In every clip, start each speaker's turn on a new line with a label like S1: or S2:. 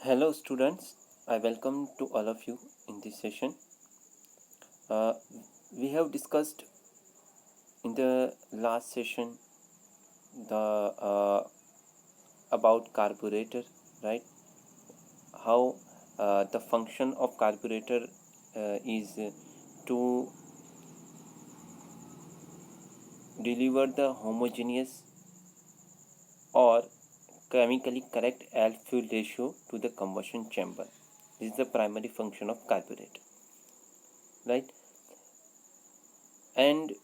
S1: Hello students, I welcome to all of you in this session. Uh, we have discussed in the last session the about carburetor, right? How the function of carburetor is to deliver the homogeneous or chemically correct air fuel ratio to the combustion chamber. This is the primary function of carburetor, right? And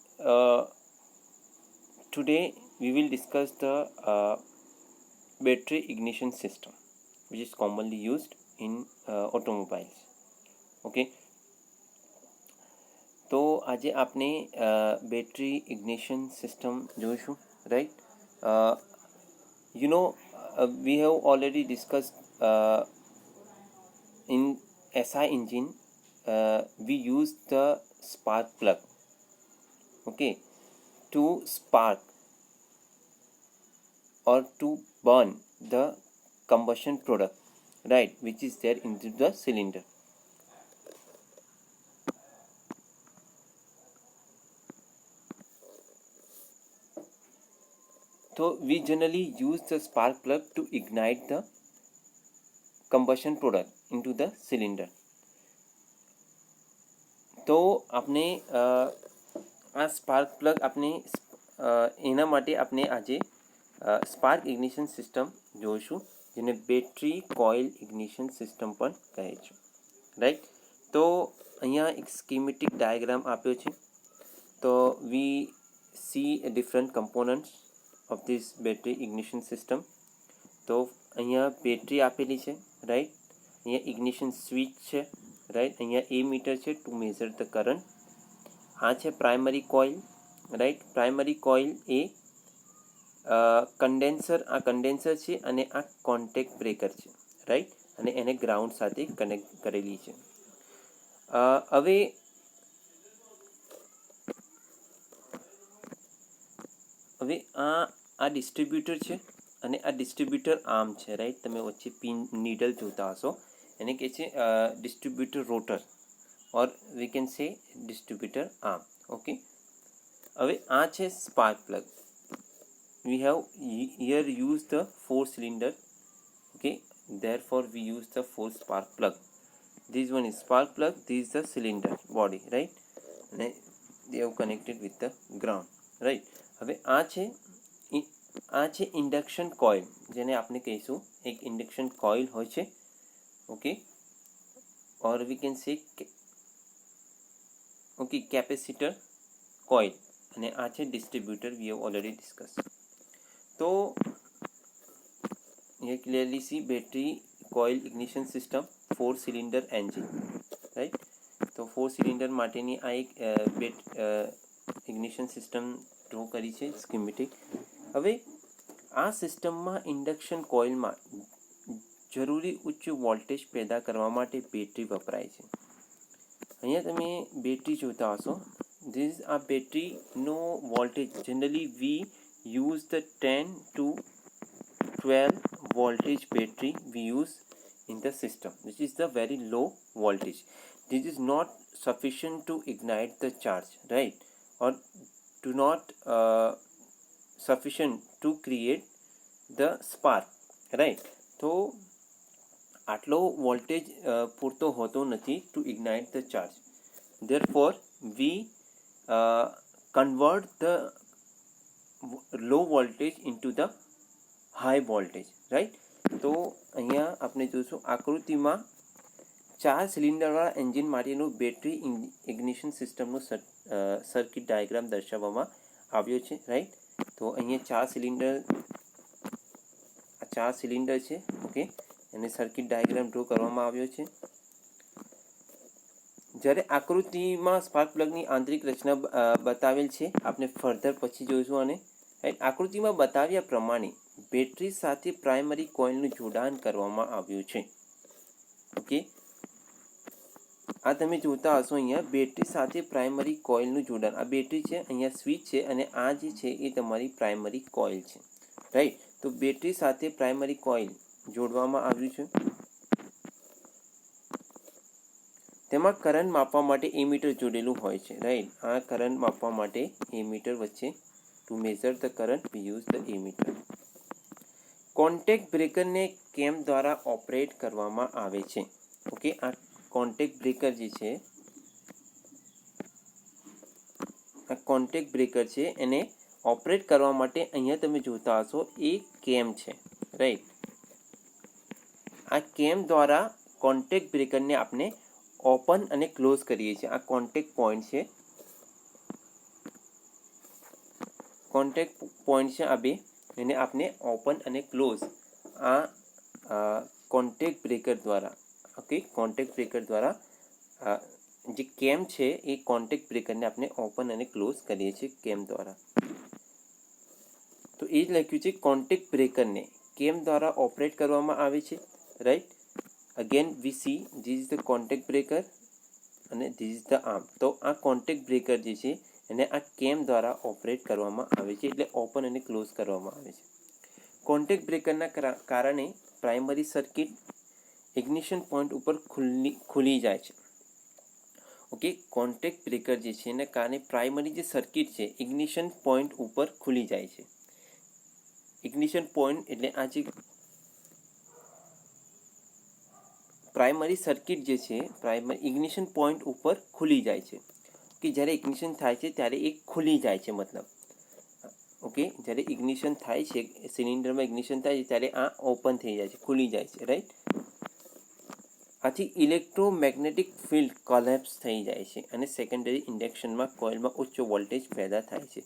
S1: today we will discuss the battery ignition system, which is commonly used in automobiles. Okay, તો આજે આપણે battery ignition system જોઈશું, right? You know, we have already discussed in SI engine. We use the spark plug, okay, to spark or to burn the combustion product, right, which is there into the cylinder. So we generally use the spark plug to ignite the combustion product into the cylinder. તો આપણે આ spark plug આપણે એના માટે આપણે આજે spark ignition system જોઈશું, જેને બેટરી કોઇલ ઇગ્નિશન સિસ્ટમ પણ કહે છે, રાઈટ? તો અહીંયા એક સ્કીમેટિક ડાયાગ્રામ આપ્યો છે. તો we see different components of this battery ignition system. તો અહીંયા બેટરી આપેલી છે, રાઈટ? અહીંયા ઇગ્નિશન સ્વિચ છે, રાઈટ? અહીંયા એ મીટર છે ટુ મેઝર ધ કરંટ. આ છે primary coil, right? Primary coil એ કન્ડેન્સર, આ કન્ડેન્સર છે અને આ કોન્ટેક્ટ બ્રેકર છે, રાઈટ? અને એને ગ્રાઉન્ડ સાથે કનેક્ટ કરેલી છે. હવે આ ડિસ્ટ્રીબ્યુટર છે અને આ ડિસ્ટ્રીબ્યુટર આર્મ છે, રાઈટ? તમે વચ્ચે પિન નીડલ જોતા હશો, એને કહે છે distributor rotor or we can say distributor arm, okay? હવે આ છે spark plug. We have here use the 4 cylinder, okay? Therefore we use the 4 spark plug. This one is spark plug, this is the cylinder body, right? And they have connected with the ground, right? હવે આ છે induction coil, જેને આપણે કહીશું એક induction coil હોય છે, okay? Or we can say okay capacitor coil. અને આ છે distributor, we have already discuss. તો ये clearly see battery coil ignition system 4 cylinder engine, right? તો 4 cylinder માટેની આ એક ઇગ્નિશન સિસ્ટમ ડ્રો કરી છે સ્કીમેટિક. હવે આ સિસ્ટમમાં ઇન્ડક્શન કોઇલમાં જરૂરી ઉચ્ચ વોલ્ટેજ પેદા કરવા માટે બેટરી વપરાય છે. અહીંયા તમે બેટરી જોતા હશો. ધીસ આ બેટરીનો voltage generally V use the 10 to 12 voltage battery we use in the system, which is the very low voltage. This is not sufficient to ignite the charge, right? Or do not sufficient to create the spark, right? તો આટલો voltage પૂરતો હોતો નથી to ignite the charge. Therefore we convert the low voltage into the high voltage, right? તો અહીંયા આપણે જોઈશું આકૃતિમાં 4 સિલિન્ડરવાળા એન્જિન માટેનું બેટરી ઇગ્નિશન સિસ્ટમનું સર્કિટ ડાયાગ્રામ દર્શાવવામાં આવ્યો છે, રાઈટ? તો અહીંયા 4 સિલિન્ડર છે, ઓકે? એને સર્કિટ ડાયાગ્રામ ડ્રો કરવામાં આવ્યો છે. જ્યારે આકૃતિમાં સ્પાર્ક પ્લગની આંતરિક રચના બતાવેલ છે, આપણે ફર્ધર પછી જોઈશું આને, રાઈટ? આકૃતિમાં બતાવ્યા પ્રમાણે બેટરી સાથે પ્રાઇમરી કોઇલનું જોડાણ કરવામાં આવ્યું છે, ઓકે? આ તમે જોતા હશો અહીંયા બેટરી સાથે પ્રાઇમરી કોઇલનું જોડાણ. આ બેટરી છે, અહીંયા સ્વિચ છે અને આ જે છે એ તમારી પ્રાઇમરી કોઇલ છે, રાઈટ? તો બેટરી સાથે પ્રાઇમરી કોઇલ જોડવામાં આવ્યું છે. તેમાં કરંટ માપવા માટે એમીટર જોડેલું હોય છે, રાઈટ. આ કરંટ માપવા માટે એમીટર વચ્ચે to measure the current we use the ammeter. Contact બ્રેકરને કેમ દ્વારા ઓપરેટ કરવામાં આવે છે. ઓકે, આ કોન્ટેક્ટ બ્રેકર જે છે, આ કોન્ટેક્ટ બ્રેકર છે, એને ઓપરેટ કરવા માટે અહીંયા તમે જોતા હશો એ કેમ છે, રાઈટ. આ કેમ દ્વારા કોન્ટેક્ટ બ્રેકરને આપણે ઓપન અને ક્લોઝ કરીએ છીએ. આ કોન્ટેક્ટ પોઈન્ટ છે, કોન્ટેક્ટ પોઈન્ટ છે આ બે, એને આપણે ઓપન અને ક્લોઝ આ કોન્ટેક્ટ બ્રેકર દ્વારા, ઓકે, કોન્ટેક્ટ બ્રેકર દ્વારા જે કેમ છે એ કોન્ટેક્ટ બ્રેકરને આપણે ઓપન અને ક્લોઝ કરીએ છીએ કેમ દ્વારા. તો એ જ લખ્યું છે કોન્ટેક્ટ બ્રેકરને કેમ દ્વારા ઓપરેટ કરવામાં આવે છે, right. Again V see this is the contact breaker અને ધીસ ઇઝ ધ આર્મ. તો આ કોન્ટેક્ટ બ્રેકર જે છે એને આ કેમ દ્વારા ઓપરેટ કરવામાં આવે છે, એટલે ઓપન અને ક્લોઝ કરવામાં આવે છે. કોન્ટેક્ટ બ્રેકરના કારણે પ્રાઇમરી સર્કિટ ઇગ્નિશન પોઈન્ટ ઉપર ખુલી જાય છે. ઓકે, કોન્ટેક્ટ બ્રેકર જે છે એના કારણે પ્રાઇમરી જે સર્કિટ છે ઇગ્નિશન પોઈન્ટ ઉપર ખુલી જાય છે. ઇગ્નિશન પોઈન્ટ એટલે આ જે પ્રાઇમરી સર્કિટ જે છે પ્રાઇમરી ઇગ્નિશન પોઈન્ટ ઉપર ખુલી જાય છે. કે જ્યારે ઇગ્નિશન થાય છે ત્યારે એ ખુલી જાય છે, મતલબ ઓકે, જ્યારે ઇગ્નિશન થાય છે સિલિન્ડરમાં ઇગ્નિશન થાય છે ત્યારે આ ઓપન થઈ જાય છે, ખુલી જાય છે, રાઈટ. આથી ઇલેક્ટ્રોમેગ્નેટિક ફિલ્ડ કોલેપ્સ થઈ જાય છે અને સેકન્ડરી ઇન્ડક્શનમાં કોઇલમાં ઉચ્ચ વોલ્ટેજ પેદા થાય છે.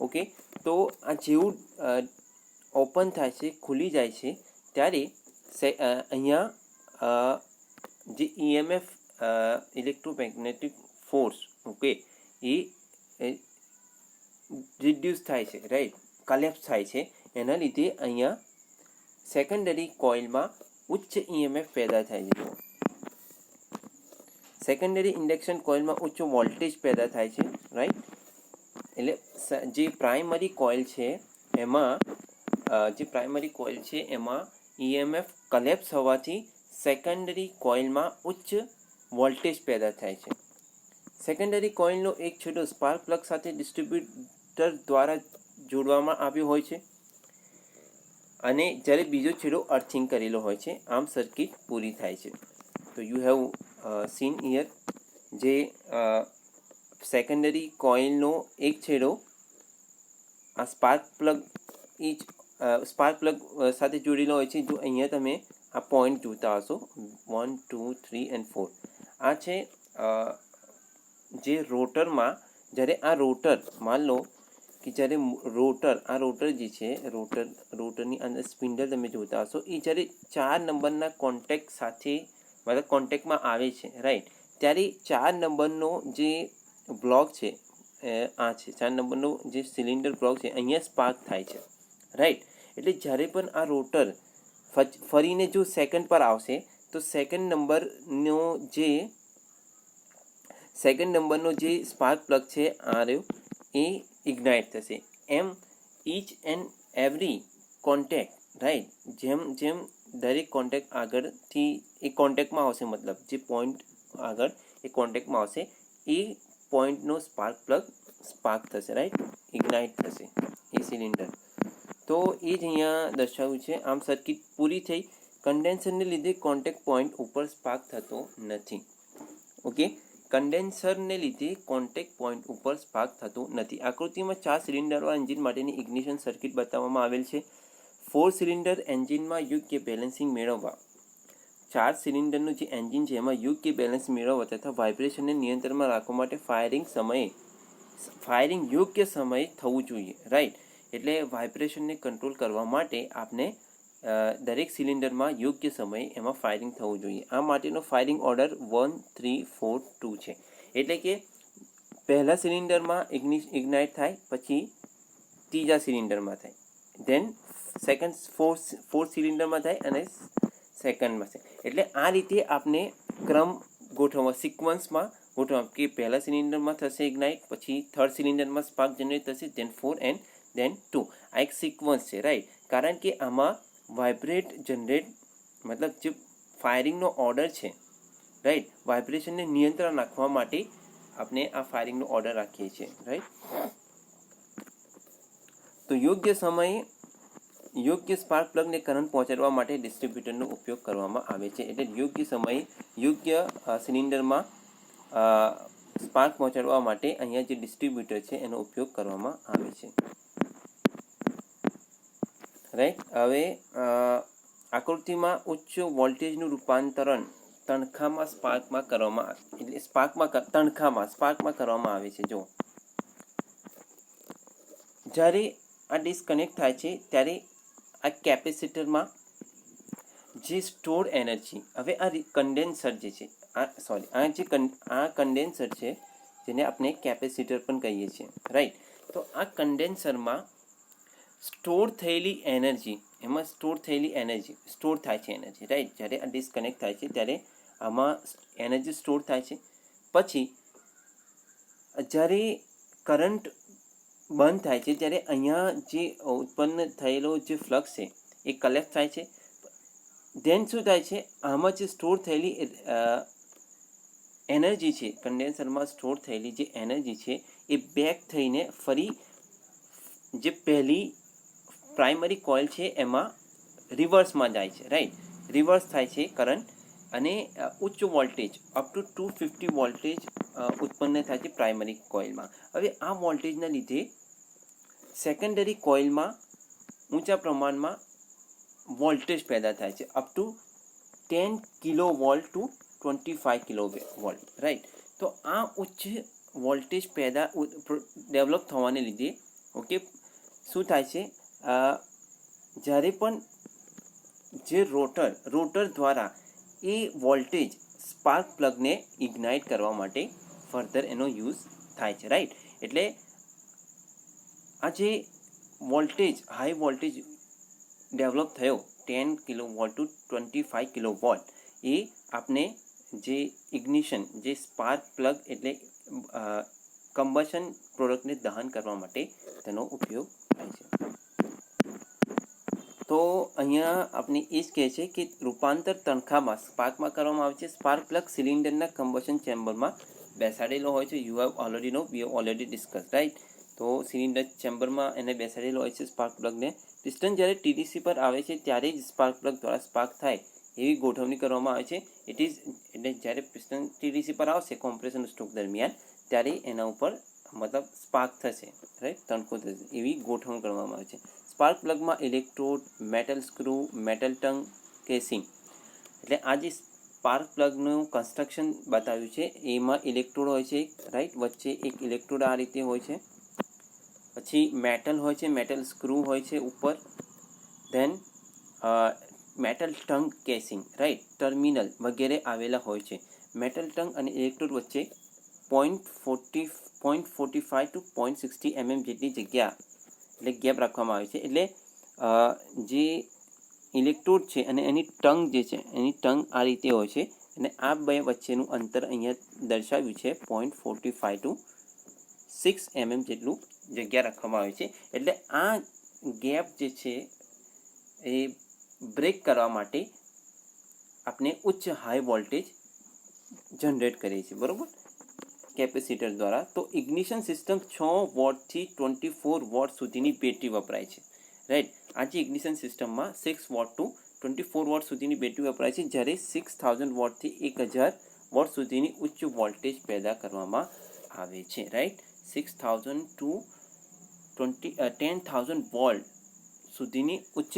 S1: ઓકે, તો આ જેવું ઓપન થાય છે, ખુલી જાય છે ત્યારે અહીંયા જે ઈએમએફ ઇલેક્ટ્રોમેગ્નેટિક ફોર્સ, ઓકે, એ રિડ્યુસ થાય છે, રાઈટ, કલેપ્સ થાય છે. એના લીધે અહીંયા સેકન્ડરી કોઇલમાં ઉચ્ચ ઈએમએફ પેદા થાય છે. સેકન્ડરી ઇન્ડક્શન કોઇલમાં ઉચ્ચ વોલ્ટેજ પેદા થાય છે, રાઈટ. એટલે જે પ્રાઇમરી કોઇલ છે એમાં ઈએમએફ કલેપ્સ હોવાથી સેકન્ડરી કોઇલમાં ઉચ્ચ વોલ્ટેજ પેદા થાય છે. સેકન્ડરી કોઇલનો એક છેડો સ્પાર્ક પ્લગ સાથે ડિસ્ટ્રીબ્યુટર દ્વારા જોડવામાં આવ્યો હોય છે અને જ્યારે બીજો છેડો અર્થિંગ કરેલો હોય છે. આમ સર્કિટ પૂરી થાય છે. તો યુ હેવ સીન હિયર જે સેકન્ડરી કોઇલનો એક છેડો આ સ્પાર્ક પ્લગ સાથે જોડેલો હોય છે. જો અહીંયા તમે આ પોઈન્ટ જોતા હશો 1, 2, 3 and 4, આ છે જે રોટરમાં, જ્યારે આ રોટર માન લો કે જ્યારે રોટર જે છે રોટરની અંદર સ્પિન્ડલ તમે જોતા હશો એ જ્યારે 4 નંબરના કોન્ટેક્ટ સાથે મતલબ કોન્ટેક્ટમાં આવે છે, રાઈટ, ત્યારે 4 નંબરનો જે બ્લોક છે આ છે 4 નંબરનો જે સિલિન્ડર બ્લોક છે અહીંયા સ્પાર્ક થાય છે, રાઈટ. એટલે જ્યારે પણ આ રોટર ફરીને જો સેકન્ડ પર આવશે તો સેકન્ડ નંબરનો જે સ્પાર્ક પ્લગ છે આ રહ્યો એ ઇગ્નાઇટ થશે. એમ each and every contact, right, જેમ દરેક કોન્ટેક્ટ આગળથી એ કોન્ટેક્ટમાં આવશે, મતલબ જે પોઈન્ટ આગળ એ કોન્ટેક્ટમાં આવશે એ પોઈન્ટનો સ્પાર્ક પ્લગ સ્પાર્ક થશે, રાઈટ, ઇગ્નાઇટ થશે એ સિલિન્ડર. તો એ જ અહીંયા દર્શાવ્યું છે. આમ સર્કિટ પૂરી થઈ. કન્ડેન્સરને લીધે કોન્ટેક્ટ પોઈન્ટ ઉપર સ્પાર્ક થતો નથી. ઓકે, કન્ડેન્સરને લીધે કોન્ટેક્ટ પોઈન્ટ ઉપર સ્પાર્ક થતું નથી. આકૃતિમાં 4 સિલિન્ડરવાળા એન્જિન માટેની ઇગ્નિશન સર્કિટ બતાવવામાં આવેલ છે. 4 સિલિન્ડર એન્જિનમાં યોગ્ય બેલેન્સિંગ મેળવવા 4 સિલિન્ડરનું જે એન્જિન છે એમાં યોગ્ય બેલેન્સ મેળવવા તથા વાઇબ્રેશનને નિયંત્રણમાં રાખવા માટે ફાયરિંગ યોગ્ય સમયે થવું જોઈએ, રાઈટ. એટલે વાઇબ્રેશનને કંટ્રોલ કરવા માટે આપણે દરેક સિલિન્ડરમાં યોગ્ય સમયે એમાં ફાયરિંગ થવું જોઈએ. આ માટેનો ફાયરિંગ ઓર્ડર 1, 3, 4, 2 છે. એટલે કે પહેલા સિલિન્ડરમાં ઇગ્નાઇટ થાય, પછી ત્રીજા સિલિન્ડરમાં થાય, ધેન ફોર્થ સિલિન્ડરમાં થાય અને સેકન્ડમાં થાય. એટલે આ રીતે આપણે ક્રમ ગોઠવવા, સિક્વન્સમાં ગોઠવવા કે પહેલા સિલિન્ડરમાં થશે ઇગ્નાઇટ, પછી થર્ડ સિલિન્ડરમાં સ્પાર્ક જનરેટ થશે, ધેન 4 એન્ડ ધેન 2. આ એક સિક્વન્સ છે, રાઈટ. કારણ કે આમાં વાઇબ્રેટ જનરેટ મતલબ જે ફાયરિંગનો ઓર્ડર છે, રાઈટ. વાઇબ્રેશનને નિયંત્રણ રાખવા માટે આપણે આ ફાયરિંગનો ઓર્ડર રાખીએ છીએ, રાઈટ. તો યોગ્ય સમયે યોગ્ય સ્પાર્ક પ્લગને કરંટ પહોંચાડવા માટે ડિસ્ટ્રીબ્યુટરનો ઉપયોગ કરવામાં આવે છે. એટલે યોગ્ય સમયે યોગ્ય સિલિન્ડરમાં સ્પાર્ક પહોંચાડવા માટે અહીંયા જે ડિસ્ટ્રીબ્યુટર છે એનો ઉપયોગ કરવામાં આવે છે, રાઈટ. હવે આકૃતિમાં ઉચ્ચ વોલ્ટેજનું રૂપાંતરણ તણખામાં સ્પાર્કમાં કરવામાં એટલે સ્પાર્કમાં કરવામાં આવે છે. જો જ્યારે આ ડિસ્કનેક્ટ થાય છે ત્યારે આ કેપેસિટરમાં જે સ્ટોર એનર્જી, હવે આ કન્ડેન્સર જે છે આ કન્ડેન્સર છે જેને આપણે કેપેસિટર પણ કહીએ છીએ, રાઈટ. તો આ કન્ડેન્સરમાં સ્ટોર થયેલી એનર્જી સ્ટોર થાય છે એનર્જી, રાઈટ. જ્યારે આ ડિસ્કનેક્ટ થાય છે ત્યારે આમાં એનર્જી સ્ટોર થાય છે. પછી જ્યારે કરંટ બંધ થાય છે ત્યારે અહીંયા જે ઉત્પન્ન થયેલો જે ફ્લક્સ છે એ કલેક્ટ થાય છે. ધેન શું થાય છે, આમાં જે સ્ટોર થયેલી એનર્જી છે, કન્ડેન્સરમાં સ્ટોર થયેલી જે એનર્જી છે એ બેક થઈને ફરી જે પહેલી પ્રાઇમરી કોઇલ છે એમાં રિવર્સમાં જાય છે, રાઈટ. રિવર્સ થાય છે કરંટ અને ઉચ્ચ વોલ્ટેજ અપ ટુ 250 વોલ્ટેજ ઉત્પન્ન થાય છે પ્રાઇમરી કોઇલમાં. હવે આ વોલ્ટેજના લીધે સેકન્ડરી કોઇલમાં ઊંચા પ્રમાણમાં વોલ્ટેજ પેદા થાય છે up to 10 kilo volt to 25 kilo volt, right. તો આ ઉચ્ચ વોલ્ટેજ ડેવલપ થવાને લીધે ઓકે શું થાય છે, જ્યારે પણ જે રોટર દ્વારા એ વોલ્ટેજ સ્પાર્ક પ્લગને ઇગ્નાઇટ કરવા માટે ફર્ધર એનો યુઝ થાય છે, રાઈટ. એટલે આ જે હાઈ વોલ્ટેજ ડેવલપ થયો 10 kilo volt to 25 kilo volt એ આપણે જે ઇગ્નિશન જે સ્પાર્ક પ્લગ એટલે કમ્બશન પ્રોડક્ટને દહન કરવા માટે તેનો ઉપયોગ થાય છે. તો અહીંયા આપણે એ જ કહે છે કે રૂપાંતર તણખામાં સ્પાર્કમાં કરવામાં આવે છે. સ્પાર્ક પ્લગ સિલિન્ડરના કમ્બશન ચેમ્બરમાં બેસાડેલો હોય છે. You have already discuss, right. તો સિલિન્ડર ચેમ્બરમાં એને બેસાડેલો હોય છે સ્પાર્ક પ્લગને. પિસ્ટન જ્યારે ટીડીસી પર આવે છે ત્યારે જ સ્પાર્ક પ્લગ દ્વારા સ્પાર્ક થાય એવી ગોઠવણી કરવામાં આવે છે. એટલે જ્યારે પિસ્ટન ટીડીસી પર આવશે કોમ્પ્રેશન સ્ટ્રોક દરમિયાન ત્યારે એના ઉપર સ્પાર્ક થશે, રાઈટ, તણખો થશે એવી ગોઠવણ કરવામાં આવે છે. સ્પાર્ક પ્લગમાં electrode, metal screw, metal tongue, casing એટલે આ જે સ્પાર્ક પ્લગનું કન્સ્ટ્રક્શન બતાવ્યું છે એમાં ઇલેક્ટ્રોડ હોય છે, રાઈટ. વચ્ચે એક ઇલેક્ટ્રોડ આ રીતે હોય છે. પછી મેટલ હોય છે, મેટલ સ્ક્રૂ હોય છે ઉપર. Then metal tongue casing, right, terminal વગેરે આવેલા હોય છે. મેટલ ટંગ અને ઇલેક્ટ્રોડ વચ્ચે 0.45 ટુ 0.60 mm જેટલી જગ્યા એટલે ગેપ રાખવામાં આવે છે. એટલે જે ઇલેક્ટ્રોડ છે અને એની ટંગ જે છે એની ટંગ આ રીતે હોય છે અને આ બે વચ્ચેનું અંતર અહીંયા દર્શાવ્યું છે 0.45 ટુ 6 mm જેટલું જગ્યા રાખવામાં આવે છે. એટલે આ ગેપ જે છે એ બ્રેક કરવા માટે આપણે ઉચ્ચ હાઈ વોલ્ટેજ જનરેટ કરીએ છીએ, બરાબર, કેપેસિટર દ્વારા. તો ઇગ્નિશન સિસ્ટમ 6 વોટથી 24 વોટ સુધીની બેટરી વપરાય છે, રાઈટ. આ જે ઇગ્નિશન સિસ્ટમમાં 6 વોટ ટુ 24 વોટ સુધીની બેટરી વપરાય છે, જ્યારે 6000 વોટથી 1000 વોટ સુધીની ઉચ્ચ વોલ્ટેજ પેદા કરવામાં આવે છે, રાઈટ. 6000 ટુ 10,000 વોલ્ટ સુધીની ઉચ્ચ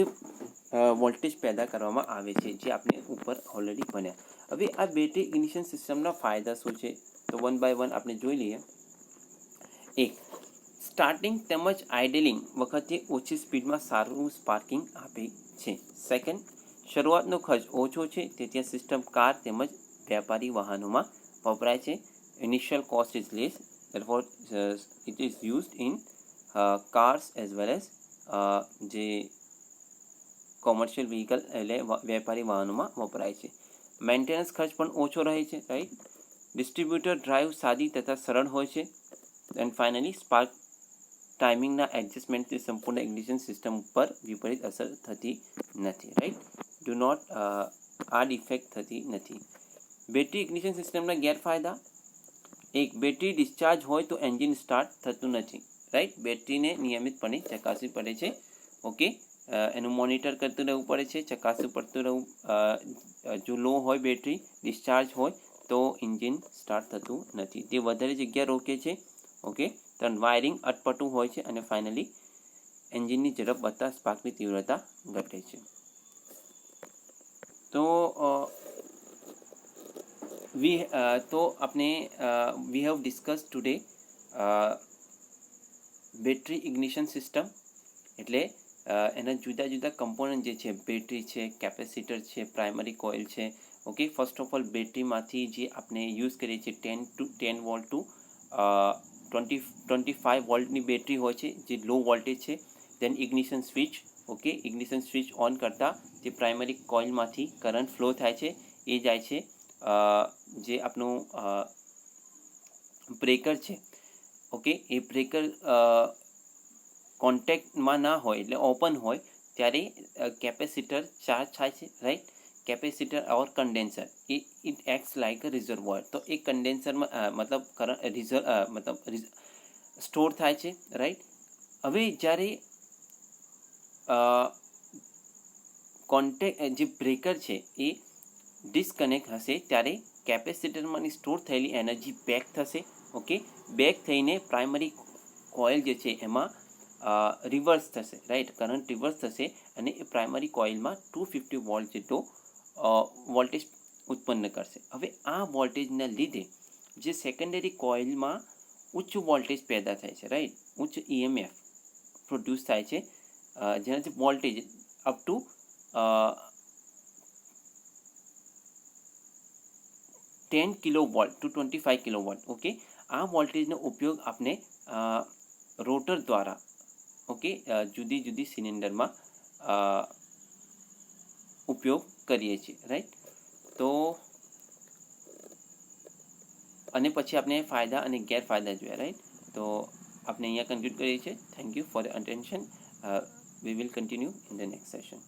S1: વોલ્ટેજ પેદા કરવામાં આવે છે, જે આપણે ઉપર ઓલરેડી ભણ્યા. હવે આ બેટરી ઇગ્નિશન સિસ્ટમના ફાયદા શું છે તો વન બાય વન આપણે જોઈ લઈએ. એક, સ્ટાર્ટિંગ તેમજ આઇડલિંગ વખતે ઓછી સ્પીડમાં સારું સ્પાર્કિંગ આપે છે. સેકન્ડ, શરૂઆતનો ખર્ચ ઓછો છે તેથી આ સિસ્ટમ કાર તેમજ વ્યાપારી વાહનોમાં વપરાય છે. Initial cost is less, therefore it is used in cars as well as જે કોમર્શિયલ વ્હીકલ એટલે વેપારી વાહનોમાં વપરાય છે. મેન્ટેનન્સ ખર્ચ પણ ઓછો રહે છે, રાઈટ. ડિસ્ટ્રીબ્યુટર ડ્રાઈવ સાદી તથા સરળ હોય છે. એન્ડ ફાઇનલી સ્પાર્ક ટાઈમિંગના એડજસ્ટમેન્ટથી સંપૂર્ણ ઇગ્નિશન સિસ્ટમ ઉપર વિપરીત અસર થતી નથી, રાઈટ. આડ ઇફેક્ટ થતી નથી. બેટરી ઇગ્નિશન સિસ્ટમના ગેરફાયદા, એક, બેટરી ડિસ્ચાર્જ હોય તો એન્જિન સ્ટાર્ટ થતું નથી, રાઈટ. બેટરીને નિયમિતપણે ચકાસવી પડે છે. ઓકે, એનું મોનિટર કરતું રહેવું પડે છે, ચકાસવું પડતું રહેવું. જો લો હોય બેટરી, ડિસ્ચાર્જ હોય તો એન્જિન સ્ટાર્ટ થતું નથી, તે વધારે જગ્યા રોકે છે. ઓકે, ત્રણ, વાયરિંગ અટપટું હોય છે. અને ફાઇનલી એન્જિનની ઝડપ વધતા સ્પાર્કની તીવ્રતા ઘટે છે. તો આપણે we have discuss today battery ignition system, એટલે એના જુદા જુદા કમ્પોનન્ટ જે છે, બેટરી છે, કેપેસિટર છે, પ્રાઇમરી કોઇલ છે. ઓકે, ફર્સ્ટ ઓફ ઓલ બેટરીમાંથી જે આપણે યુઝ કરીએ છીએ 10 વોલ્ટ ટુ 25 વોલ્ટની બેટરી હોય છે, જે લો વોલ્ટેજ છે. Then ignition switch. Okay, ignition switch on કરતાં જે પ્રાઇમરી કોઇલમાંથી કરંટ ફ્લો થાય છે એ જાય છે જે આપણું બ્રેકર છે. ઓકે, એ બ્રેકર કોન્ટેક્ટમાં ના હોય, એટલે ઓપન હોય ત્યારે કેપેસિટર ચાર્જ થાય છે, right. Capacitor or condenser, it acts like a reservoir. તો એ કન્ડેન્સરમાં મતલબ સ્ટોર થાય છે, રાઈટ. હવે જ્યારે જે બ્રેકર છે એ ડિસ્કનેક્ટ હશે ત્યારે કેપેસિટરમાંની સ્ટોર થયેલી એનર્જી બેક થશે. ઓકે, બેક થઈને પ્રાઇમરી કોઇલ જે છે એમાં રિવર્સ થશે, રાઈટ. કરંટ રિવર્સ થશે અને એ પ્રાઇમરી કોઇલમાં 250 વોલ્ટ જેટલો વોલ્ટેજ ઉત્પન્ન કરશે. હવે આ વોલ્ટેજના લીધે જે સેકન્ડરી કોઇલમાં ઉચ્ચ વોલ્ટેજ પેદા થાય છે, રાઈટ. ઉચ્ચ EMF પ્રોડ્યુસ થાય છે, જેનાથી voltage up to 10 kilovolt to 25 kilovolt. Okay, આ વોલ્ટેજનો ઉપયોગ આપણે રોટર દ્વારા, ઓકે, જુદી જુદી સિલિન્ડરમાં ઉપયોગ કરીએ છીએ, રાઈટ. તો અને પછી આપણે ફાયદા અને ગેરફાયદા જોયા, રાઈટ. તો આપણે અહીંયા કન્ક્લુડ કરીએ છીએ. Thank you for the attention. We will continue in the next session.